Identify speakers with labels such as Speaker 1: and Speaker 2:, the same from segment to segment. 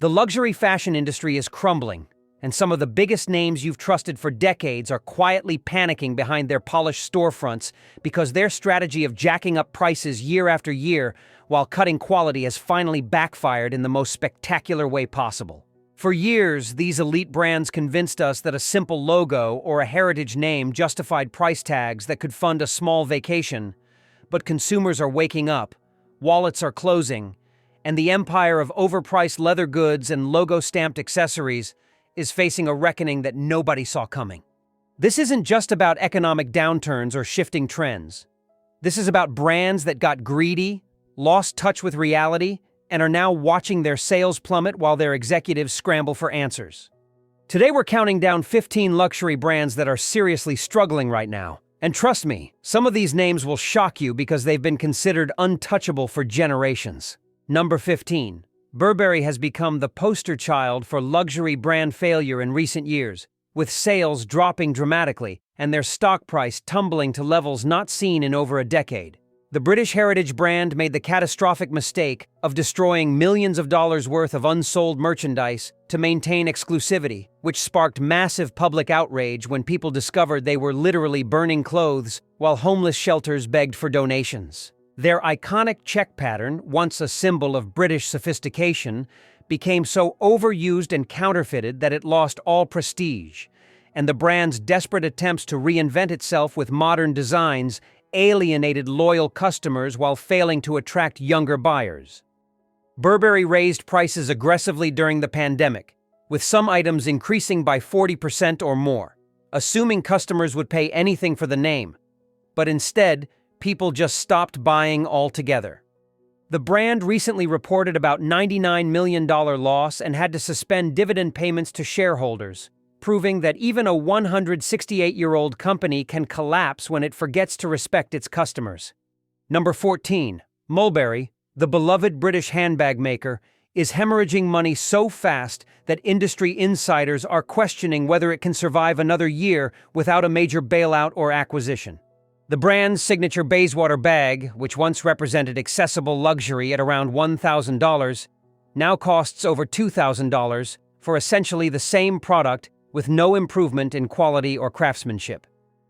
Speaker 1: The luxury fashion industry is crumbling, and some of the biggest names you've trusted for decades are quietly panicking behind their polished storefronts because their strategy of jacking up prices year after year while cutting quality has finally backfired in the most spectacular way possible. For years, these elite brands convinced us that a simple logo or a heritage name justified price tags that could fund a small vacation. But consumers are waking up, wallets are closing, and the empire of overpriced leather goods and logo-stamped accessories is facing a reckoning that nobody saw coming. This isn't just about economic downturns or shifting trends. This is about brands that got greedy, lost touch with reality, and are now watching their sales plummet while their executives scramble for answers. Today we're counting down 15 luxury brands that are seriously struggling right now. And trust me, some of these names will shock you because they've been considered untouchable for generations. Number 15. Burberry has become the poster child for luxury brand failure in recent years, with sales dropping dramatically and their stock price tumbling to levels not seen in over a decade. The British heritage brand made the catastrophic mistake of destroying millions of dollars worth of unsold merchandise to maintain exclusivity, which sparked massive public outrage when people discovered they were literally burning clothes while homeless shelters begged for donations. Their iconic check pattern, once a symbol of British sophistication, became so overused and counterfeited that it lost all prestige, and the brand's desperate attempts to reinvent itself with modern designs alienated loyal customers while failing to attract younger buyers. Burberry raised prices aggressively during the pandemic, with some items increasing by 40% or more, assuming customers would pay anything for the name. But instead, people just stopped buying altogether. The brand recently reported about $99 million loss and had to suspend dividend payments to shareholders, proving that even a 168-year-old company can collapse when it forgets to respect its customers. Number 14. Mulberry, the beloved British handbag maker, is hemorrhaging money so fast that industry insiders are questioning whether it can survive another year without a major bailout or acquisition. The brand's signature Bayswater bag, which once represented accessible luxury at around $1,000, now costs over $2,000 for essentially the same product with no improvement in quality or craftsmanship.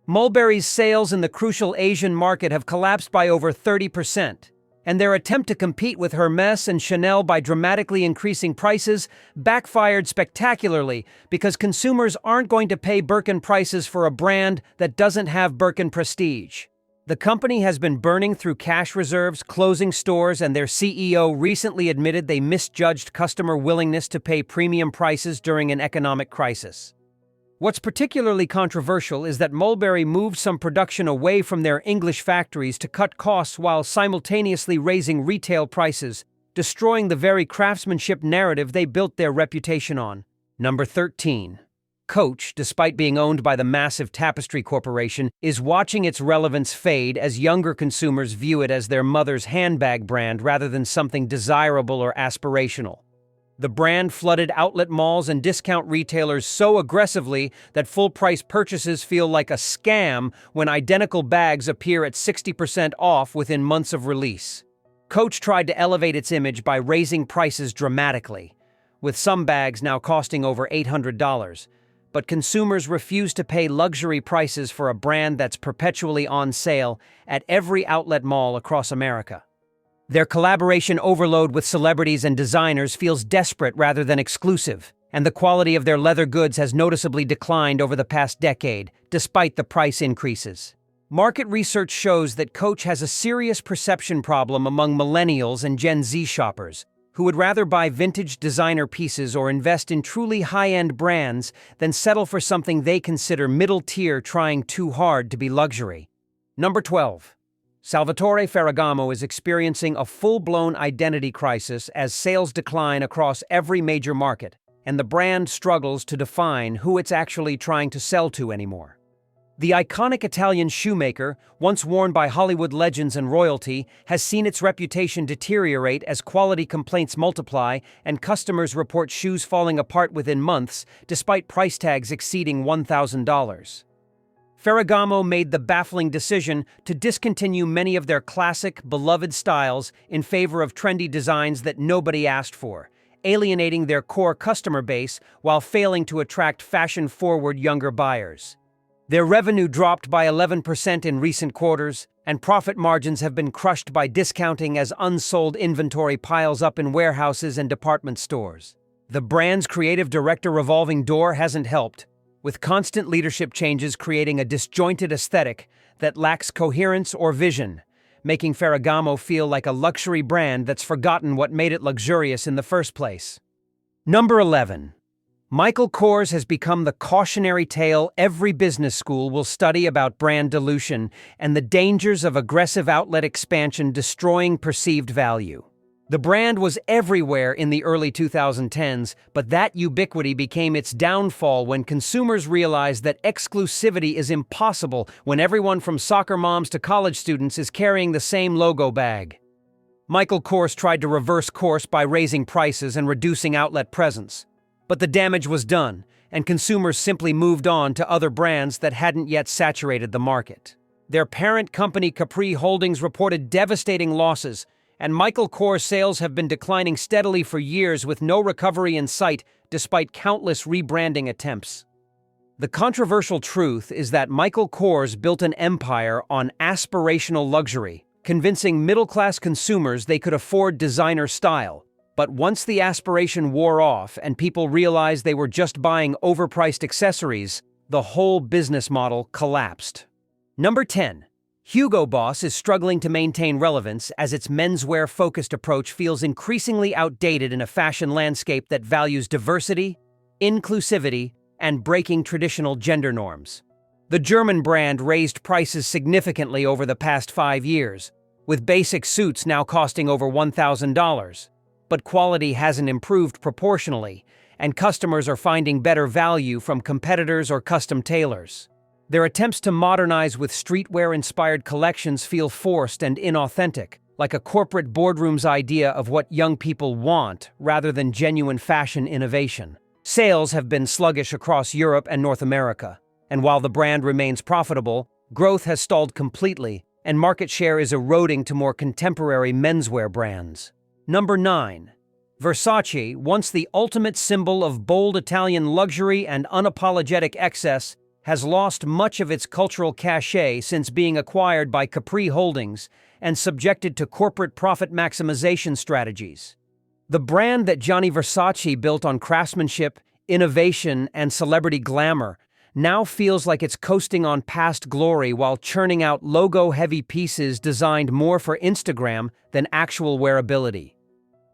Speaker 1: Mulberry's sales in the crucial Asian market have collapsed by over 30%, and their attempt to compete with Hermès and Chanel by dramatically increasing prices backfired spectacularly because consumers aren't going to pay Birkin prices for a brand that doesn't have Birkin prestige. The company has been burning through cash reserves, closing stores, and their CEO recently admitted they misjudged customer willingness to pay premium prices during an economic crisis. What's particularly controversial is that Mulberry moved some production away from their English factories to cut costs while simultaneously raising retail prices, destroying the very craftsmanship narrative they built their reputation on. Number 13. Coach, despite being owned by the massive Tapestry Corporation, is watching its relevance fade as younger consumers view it as their mother's handbag brand rather than something desirable or aspirational. The brand flooded outlet malls and discount retailers so aggressively that full-price purchases feel like a scam when identical bags appear at 60% off within months of release. Coach tried to elevate its image by raising prices dramatically, with some bags now costing over $800. But consumers refuse to pay luxury prices for a brand that's perpetually on sale at every outlet mall across America. Their collaboration overload with celebrities and designers feels desperate rather than exclusive, and the quality of their leather goods has noticeably declined over the past decade, despite the price increases. Market research shows that Coach has a serious perception problem among millennials and Gen Z shoppers, who would rather buy vintage designer pieces or invest in truly high-end brands than settle for something they consider middle-tier trying too hard to be luxury. Number 12. Salvatore Ferragamo is experiencing a full-blown identity crisis as sales decline across every major market, and the brand struggles to define who it's actually trying to sell to anymore. The iconic Italian shoemaker, once worn by Hollywood legends and royalty, has seen its reputation deteriorate as quality complaints multiply and customers report shoes falling apart within months, despite price tags exceeding $1,000. Ferragamo made the baffling decision to discontinue many of their classic, beloved styles in favor of trendy designs that nobody asked for, alienating their core customer base while failing to attract fashion-forward younger buyers. Their revenue dropped by 11% in recent quarters, and profit margins have been crushed by discounting as unsold inventory piles up in warehouses and department stores. The brand's creative director revolving door hasn't helped, with constant leadership changes creating a disjointed aesthetic that lacks coherence or vision, making Ferragamo feel like a luxury brand that's forgotten what made it luxurious in the first place. Number 11. Michael Kors has become the cautionary tale every business school will study about brand dilution and the dangers of aggressive outlet expansion destroying perceived value. The brand was everywhere in the early 2010s, but that ubiquity became its downfall when consumers realized that exclusivity is impossible when everyone from soccer moms to college students is carrying the same logo bag. Michael Kors tried to reverse course by raising prices and reducing outlet presence. But the damage was done, and consumers simply moved on to other brands that hadn't yet saturated the market. Their parent company Capri Holdings reported devastating losses, and Michael Kors sales have been declining steadily for years with no recovery in sight despite countless rebranding attempts. The controversial truth is that Michael Kors built an empire on aspirational luxury, convincing middle-class consumers they could afford designer style. But once the aspiration wore off and people realized they were just buying overpriced accessories, the whole business model collapsed. Number 10. Hugo Boss is struggling to maintain relevance as its menswear-focused approach feels increasingly outdated in a fashion landscape that values diversity, inclusivity, and breaking traditional gender norms. The German brand raised prices significantly over the past 5 years, with basic suits now costing over $1,000. But quality hasn't improved proportionally, and customers are finding better value from competitors or custom tailors. Their attempts to modernize with streetwear-inspired collections feel forced and inauthentic, like a corporate boardroom's idea of what young people want rather than genuine fashion innovation. Sales have been sluggish across Europe and North America, and while the brand remains profitable, growth has stalled completely, and market share is eroding to more contemporary menswear brands. Number 9. Versace, once the ultimate symbol of bold Italian luxury and unapologetic excess, has lost much of its cultural cachet since being acquired by Capri Holdings and subjected to corporate profit maximization strategies. The brand that Gianni Versace built on craftsmanship, innovation, and celebrity glamour now feels like it's coasting on past glory while churning out logo-heavy pieces designed more for Instagram than actual wearability.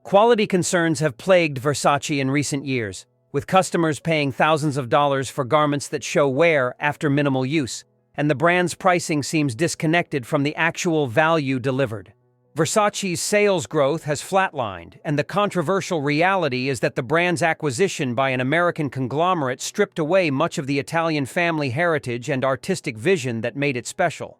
Speaker 1: Quality concerns have plagued Versace in recent years, with customers paying thousands of dollars for garments that show wear after minimal use, and the brand's pricing seems disconnected from the actual value delivered. Versace's sales growth has flatlined, and the controversial reality is that the brand's acquisition by an American conglomerate stripped away much of the Italian family heritage and artistic vision that made it special.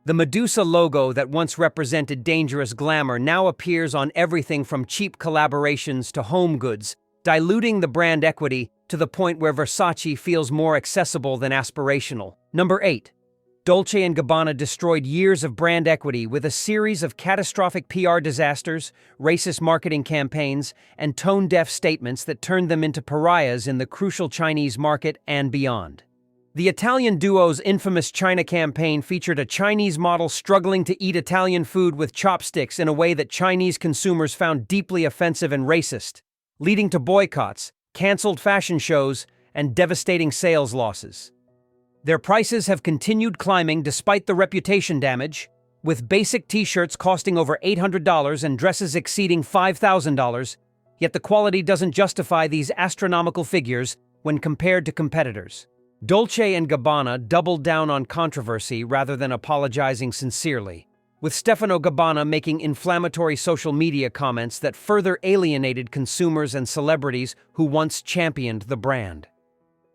Speaker 1: The Medusa logo that once represented dangerous glamour now appears on everything from cheap collaborations to home goods, diluting the brand equity to the point where Versace feels more accessible than aspirational. Number 8. Dolce & Gabbana destroyed years of brand equity with a series of catastrophic PR disasters, racist marketing campaigns, and tone-deaf statements that turned them into pariahs in the crucial Chinese market and beyond. The Italian duo's infamous China campaign featured a Chinese model struggling to eat Italian food with chopsticks in a way that Chinese consumers found deeply offensive and racist, leading to boycotts, canceled fashion shows, and devastating sales losses. Their prices have continued climbing despite the reputation damage, with basic t-shirts costing over $800 and dresses exceeding $5,000, yet the quality doesn't justify these astronomical figures when compared to competitors. Dolce & Gabbana doubled down on controversy rather than apologizing sincerely, with Stefano Gabbana making inflammatory social media comments that further alienated consumers and celebrities who once championed the brand.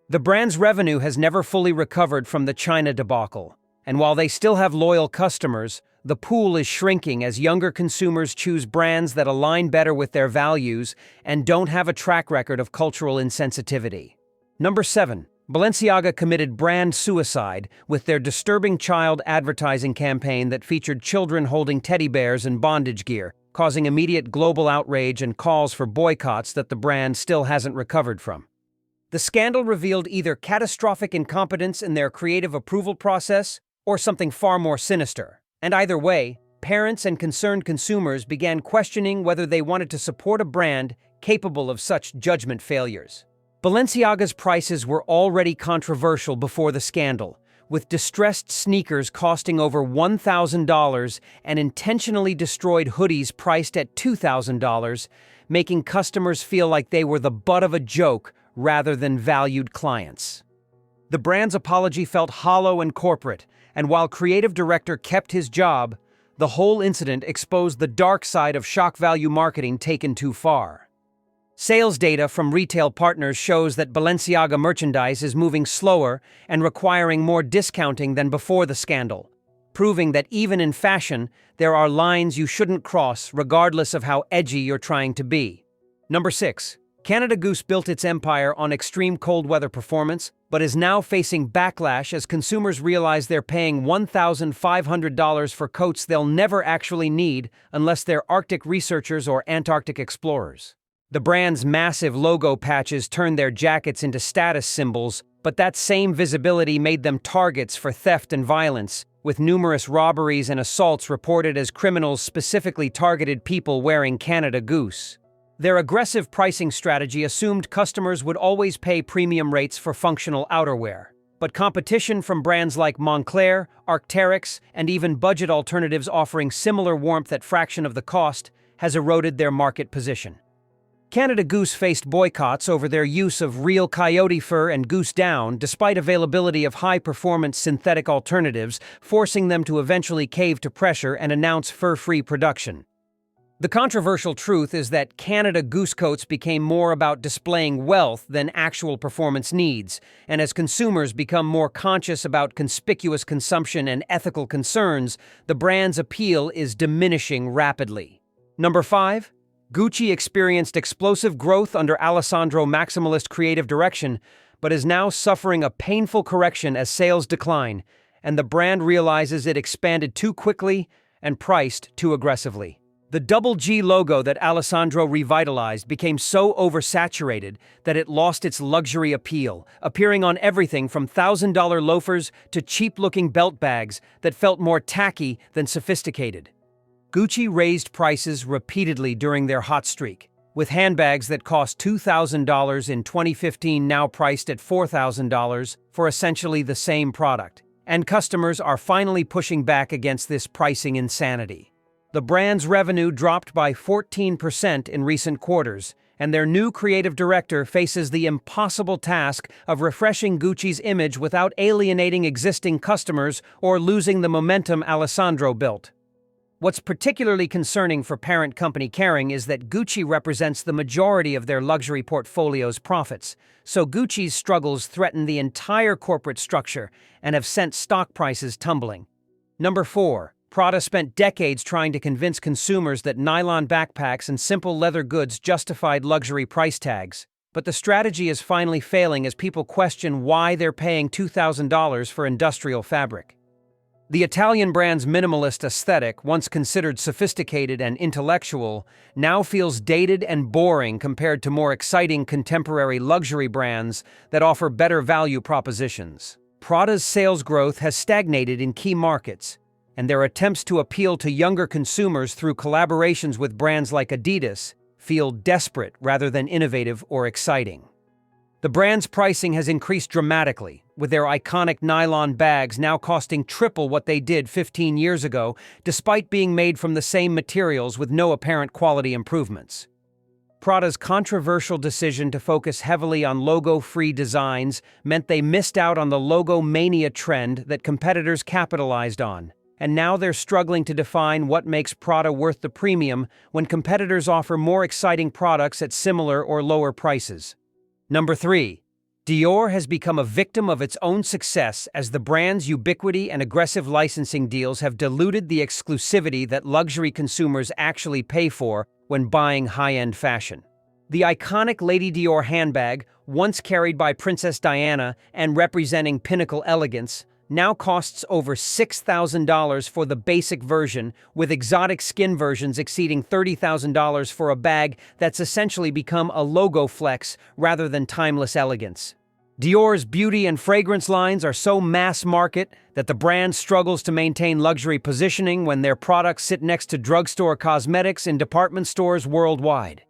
Speaker 1: The brand's revenue has never fully recovered from the China debacle, and while they still have loyal customers, the pool is shrinking as younger consumers choose brands that align better with their values and don't have a track record of cultural insensitivity. Number 7. Balenciaga committed brand suicide with their disturbing child advertising campaign that featured children holding teddy bears and bondage gear, causing immediate global outrage and calls for boycotts that the brand still hasn't recovered from. The scandal revealed either catastrophic incompetence in their creative approval process or something far more sinister. And either way, parents and concerned consumers began questioning whether they wanted to support a brand capable of such judgment failures. Balenciaga's prices were already controversial before the scandal, with distressed sneakers costing over $1,000 and intentionally destroyed hoodies priced at $2,000, making customers feel like they were the butt of a joke rather than valued clients. The brand's apology felt hollow and corporate, and while creative director kept his job, the whole incident exposed the dark side of shock value marketing taken too far. Sales data from retail partners shows that Balenciaga merchandise is moving slower and requiring more discounting than before the scandal, proving that even in fashion, there are lines you shouldn't cross regardless of how edgy you're trying to be. Number 6. Canada Goose built its empire on extreme cold weather performance, but is now facing backlash as consumers realize they're paying $1,500 for coats they'll never actually need unless they're Arctic researchers or Antarctic explorers. The brand's massive logo patches turned their jackets into status symbols, but that same visibility made them targets for theft and violence, with numerous robberies and assaults reported as criminals specifically targeted people wearing Canada Goose. Their aggressive pricing strategy assumed customers would always pay premium rates for functional outerwear. But competition from brands like Moncler, Arc'teryx, and even budget alternatives offering similar warmth at fraction of the cost has eroded their market position. Canada Goose faced boycotts over their use of real coyote fur and goose down despite availability of high-performance synthetic alternatives, forcing them to eventually cave to pressure and announce fur-free production. The controversial truth is that Canada Goose coats became more about displaying wealth than actual performance needs, and as consumers become more conscious about conspicuous consumption and ethical concerns, the brand's appeal is diminishing rapidly. Number 5. Gucci experienced explosive growth under Alessandro Maximalist creative direction, but is now suffering a painful correction as sales decline, and the brand realizes it expanded too quickly and priced too aggressively. The double G logo that Alessandro revitalized became so oversaturated that it lost its luxury appeal, appearing on everything from $1,000 loafers to cheap-looking belt bags that felt more tacky than sophisticated. Gucci raised prices repeatedly during their hot streak, with handbags that cost $2,000 in 2015 now priced at $4,000 for essentially the same product. And customers are finally pushing back against this pricing insanity. The brand's revenue dropped by 14% in recent quarters, and their new creative director faces the impossible task of refreshing Gucci's image without alienating existing customers or losing the momentum Alessandro built. What's particularly concerning for parent company Kering is that Gucci represents the majority of their luxury portfolio's profits, so Gucci's struggles threaten the entire corporate structure and have sent stock prices tumbling. Number 4. Prada spent decades trying to convince consumers that nylon backpacks and simple leather goods justified luxury price tags. But the strategy is finally failing as people question why they're paying $2,000 for industrial fabric. The Italian brand's minimalist aesthetic, once considered sophisticated and intellectual, now feels dated and boring compared to more exciting contemporary luxury brands that offer better value propositions. Prada's sales growth has stagnated in key markets, and their attempts to appeal to younger consumers through collaborations with brands like Adidas feel desperate rather than innovative or exciting. The brand's pricing has increased dramatically, with their iconic nylon bags now costing triple what they did 15 years ago, despite being made from the same materials with no apparent quality improvements. Prada's controversial decision to focus heavily on logo-free designs meant they missed out on the logo mania trend that competitors capitalized on. And now they're struggling to define what makes Prada worth the premium when competitors offer more exciting products at similar or lower prices. Number 3. Dior has become a victim of its own success as the brand's ubiquity and aggressive licensing deals have diluted the exclusivity that luxury consumers actually pay for when buying high-end fashion. The iconic Lady Dior handbag, once carried by Princess Diana and representing pinnacle elegance, now costs over $6,000 for the basic version, with exotic skin versions exceeding $30,000 for a bag that's essentially become a logo flex rather than timeless elegance. Dior's beauty and fragrance lines are so mass market that the brand struggles to maintain luxury positioning when their products sit next to drugstore cosmetics in department stores worldwide.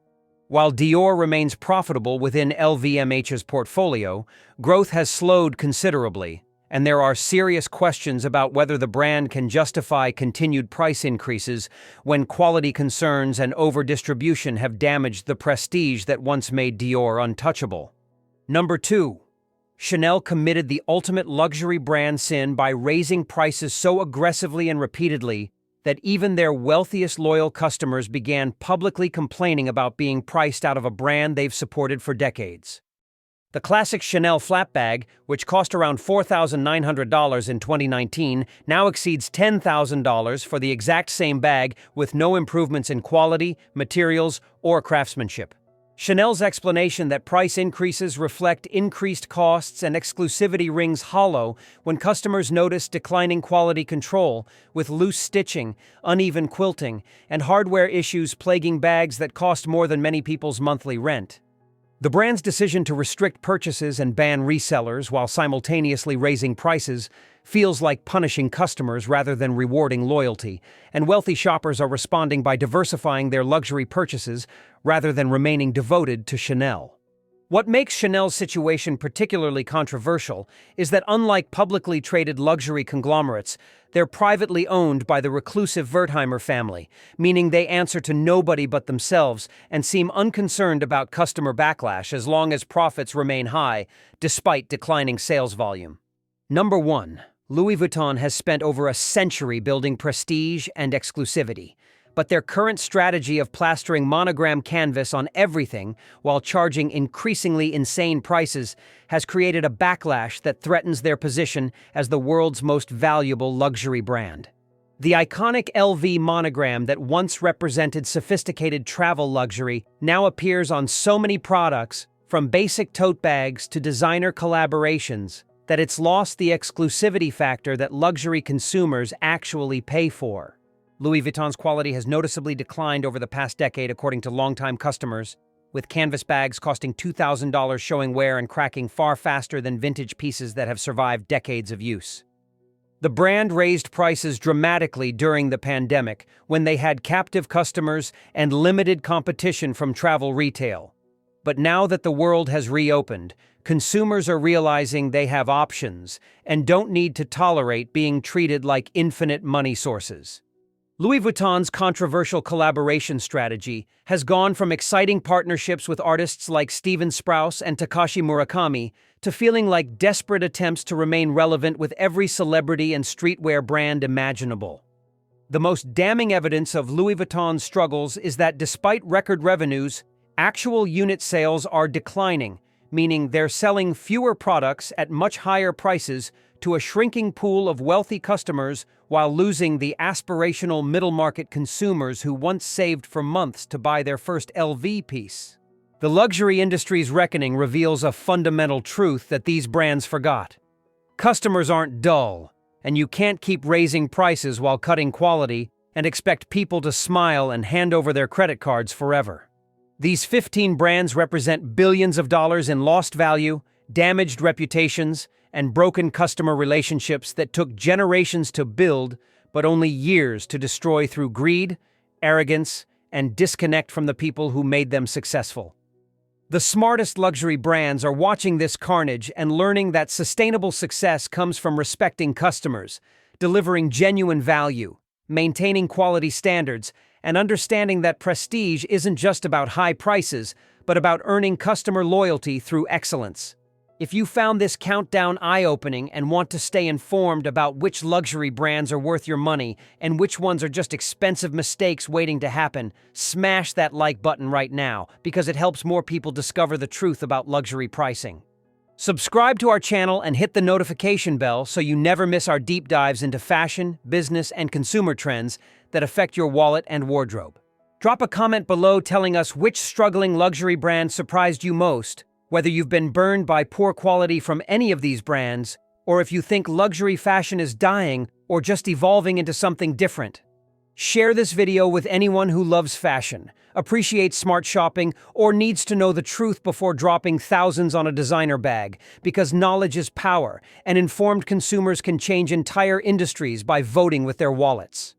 Speaker 1: While Dior remains profitable within LVMH's portfolio, growth has slowed considerably, and there are serious questions about whether the brand can justify continued price increases when quality concerns and overdistribution have damaged the prestige that once made Dior untouchable. Number 2. Chanel committed the ultimate luxury brand sin by raising prices so aggressively and repeatedly that even their wealthiest loyal customers began publicly complaining about being priced out of a brand they've supported for decades. The classic Chanel flat bag, which cost around $4,900 in 2019, now exceeds $10,000 for the exact same bag with no improvements in quality, materials, or craftsmanship. Chanel's explanation that price increases reflect increased costs and exclusivity rings hollow when customers notice declining quality control, with loose stitching, uneven quilting, and hardware issues plaguing bags that cost more than many people's monthly rent. The brand's decision to restrict purchases and ban resellers while simultaneously raising prices feels like punishing customers rather than rewarding loyalty, and wealthy shoppers are responding by diversifying their luxury purchases rather than remaining devoted to Chanel. What makes Chanel's situation particularly controversial is that unlike publicly traded luxury conglomerates, they're privately owned by the reclusive Wertheimer family, meaning they answer to nobody but themselves and seem unconcerned about customer backlash as long as profits remain high, despite declining sales volume. Number 1. Louis Vuitton has spent over a century building prestige and exclusivity, but their current strategy of plastering monogram canvas on everything while charging increasingly insane prices has created a backlash that threatens their position as the world's most valuable luxury brand. The iconic LV monogram that once represented sophisticated travel luxury now appears on so many products, from basic tote bags to designer collaborations, that it's lost the exclusivity factor that luxury consumers actually pay for. Louis Vuitton's quality has noticeably declined over the past decade, according to longtime customers, with canvas bags costing $2,000 showing wear and cracking far faster than vintage pieces that have survived decades of use. The brand raised prices dramatically during the pandemic, when they had captive customers and limited competition from travel retail. But now that the world has reopened, consumers are realizing they have options and don't need to tolerate being treated like infinite money sources. Louis Vuitton's controversial collaboration strategy has gone from exciting partnerships with artists like Steven Sprouse and Takashi Murakami to feeling like desperate attempts to remain relevant with every celebrity and streetwear brand imaginable. The most damning evidence of Louis Vuitton's struggles is that despite record revenues, actual unit sales are declining, meaning they're selling fewer products at much higher prices to a shrinking pool of wealthy customers while losing the aspirational middle-market consumers who once saved for months to buy their first LV piece. The luxury industry's reckoning reveals a fundamental truth that these brands forgot. Customers aren't dull, and you can't keep raising prices while cutting quality and expect people to smile and hand over their credit cards forever. These 15 brands represent billions of dollars in lost value, damaged reputations, and broken customer relationships that took generations to build, but only years to destroy through greed, arrogance, and disconnect from the people who made them successful. The smartest luxury brands are watching this carnage and learning that sustainable success comes from respecting customers, delivering genuine value, maintaining quality standards, and understanding that prestige isn't just about high prices, but about earning customer loyalty through excellence. If you found this countdown eye-opening and want to stay informed about which luxury brands are worth your money and which ones are just expensive mistakes waiting to happen, smash that like button right now because it helps more people discover the truth about luxury pricing. Subscribe to our channel and hit the notification bell so you never miss our deep dives into fashion, business, and consumer trends that affect your wallet and wardrobe. Drop a comment below telling us which struggling luxury brand surprised you most. Whether you've been burned by poor quality from any of these brands, or if you think luxury fashion is dying or just evolving into something different. Share this video with anyone who loves fashion, appreciates smart shopping, or needs to know the truth before dropping thousands on a designer bag, because knowledge is power, and informed consumers can change entire industries by voting with their wallets.